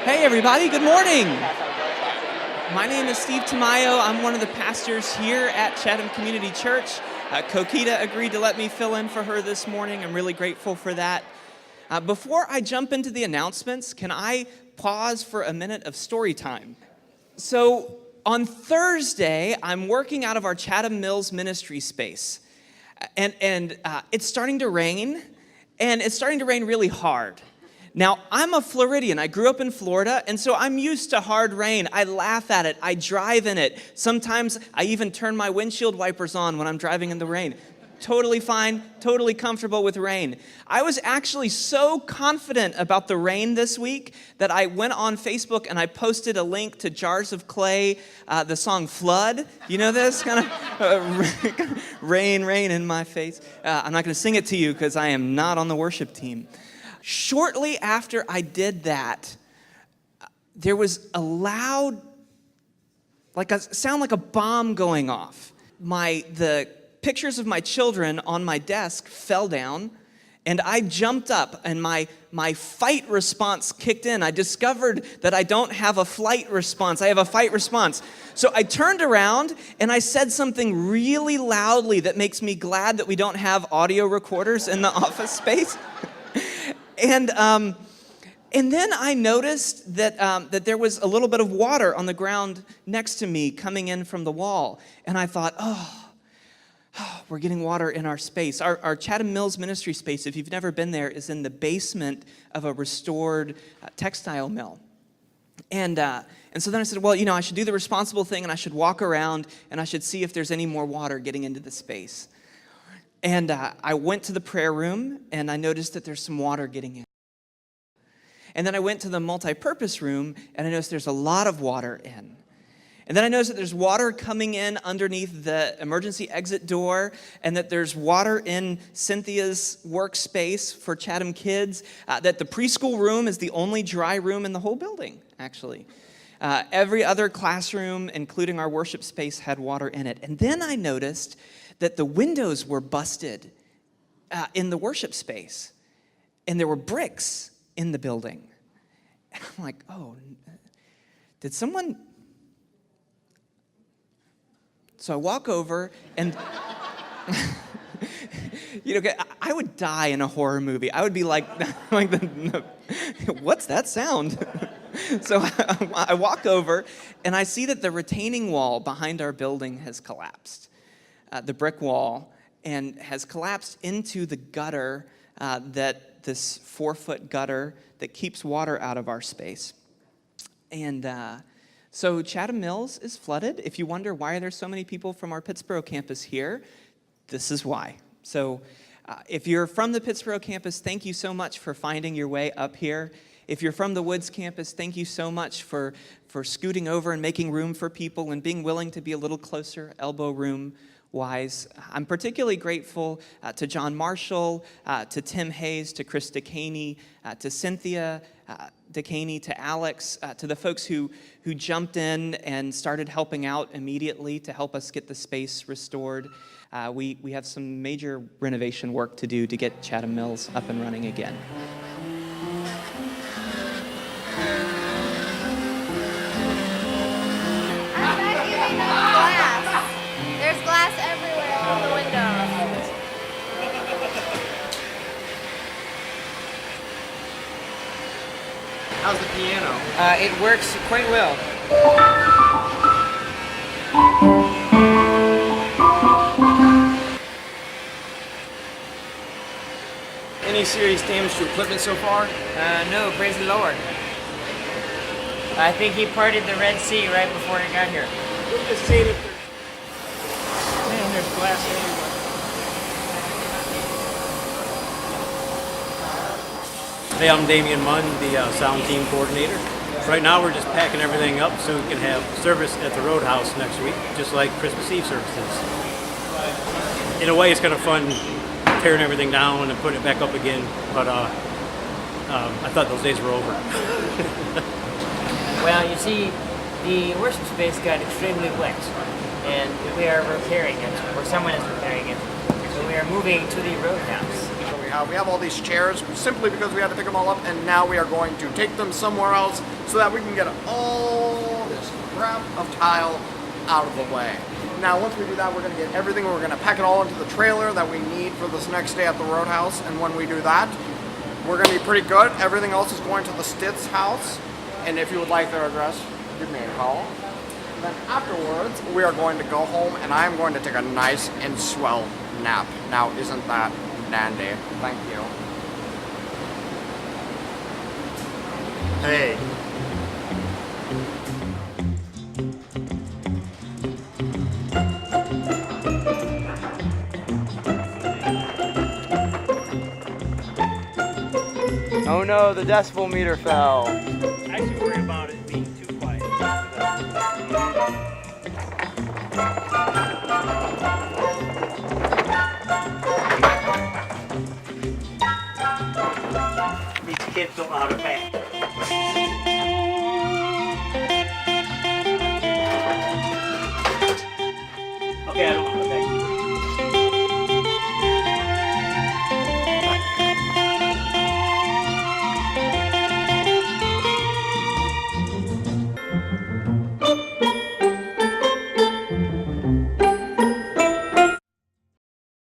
Hey everybody, good morning. My name is Steve Tamayo. I'm one of the pastors here at Chatham Community Church. Coquita agreed to let me fill in for her this morning. I'm really grateful for that. Before I jump into the announcements, can I pause for a minute of story time? So on Thursday, I'm working out of our Chatham Mills ministry space. And it's starting to rain, and it's starting to rain really hard. Now, I'm a Floridian. I grew up in Florida, and so I'm used to hard rain. I laugh at it. I drive in it. Sometimes I even turn my windshield wipers on when I'm driving in the rain. Totally fine, totally comfortable with rain. I was actually so confident about the rain this week that I went on Facebook and I posted a link to Jars of Clay, the song Flood. You know this? Kind of rain, rain in my face. I'm not going to sing it to you because I am not on the worship team. Shortly after I did that, there was a loud, sound like a bomb going off. The pictures of my children on my desk fell down, and I jumped up, and my fight response kicked in. I discovered that I don't have a flight response. I have a fight response. So I turned around, and I said something really loudly that makes me glad that we don't have audio recorders in the office space. And then I noticed that there was a little bit of water on the ground next to me coming in from the wall. And I thought, we're getting water in our space. Our Chatham Mills ministry space, if you've never been there, is in the basement of a restored textile mill. And so then I said, well, I should do the responsible thing, and I should walk around, and I should see if there's any more water getting into the space. And I went to the prayer room, and I noticed that there's some water getting in. And then I went to the multi-purpose room, and I noticed there's a lot of water in. And then I noticed that there's water coming in underneath the emergency exit door, and that there's water in Cynthia's workspace for Chatham kids, that the preschool room is the only dry room in the whole building, actually. Every other classroom, including our worship space, had water in it. And then I noticed that the windows were busted in the worship space, and there were bricks in the building. And I'm like, did someone... So I walk over, and I would die in a horror movie. I would be like what's that sound? So I walk over, and I see that the retaining wall behind our building has collapsed. The brick wall, and has collapsed into the gutter, this 4-foot gutter that keeps water out of our space. And so Chatham Mills is flooded. If you wonder why are there so many people from our Pittsburgh campus here, this is why. So if you're from the Pittsburgh campus, thank you so much for finding your way up here. If you're from the Woods campus, thank you so much for scooting over and making room for people and being willing to be a little closer, elbow room wise. I'm particularly grateful to John Marshall, to Tim Hayes, to Chris DeCaney, to Cynthia DeCaney, to Alex, to the folks who jumped in and started helping out immediately to help us get the space restored. We have some major renovation work to do to get Chatham Mills up and running again. There's glass everywhere on the windows. How's the piano? It works quite well. Any serious damage to equipment so far? No, praise the Lord. I think he parted the Red Sea right before he got here. Just saying if man, there's glass everywhere. Hey, I'm Damian Munn, the sound team coordinator. Right now we're just packing everything up so we can have service at the Roadhouse next week, just like Christmas Eve services. In a way, it's kind of fun tearing everything down and putting it back up again, but I thought those days were over. Well, you see, the worship space got extremely wet, and we are repairing it, or someone is repairing it. So we are moving to the Roadhouse. have. We have all these chairs simply because we had to pick them all up, and now we are going to take them somewhere else so that we can get all this crap of tile out of the way. Now, once we do that, we're going to get everything, we're going to pack it all into the trailer that we need for this next day at the Roadhouse, and when we do that, we're going to be pretty good. Everything else is going to the Stitz house, and if you would like their address, give me a call. Then afterwards, we are going to go home, and I'm going to take a nice and swell nap. Now, isn't that dandy? Thank you. Hey. Oh no, the decibel meter fell. I should worry about it being too quiet. These kids don't know how to pack.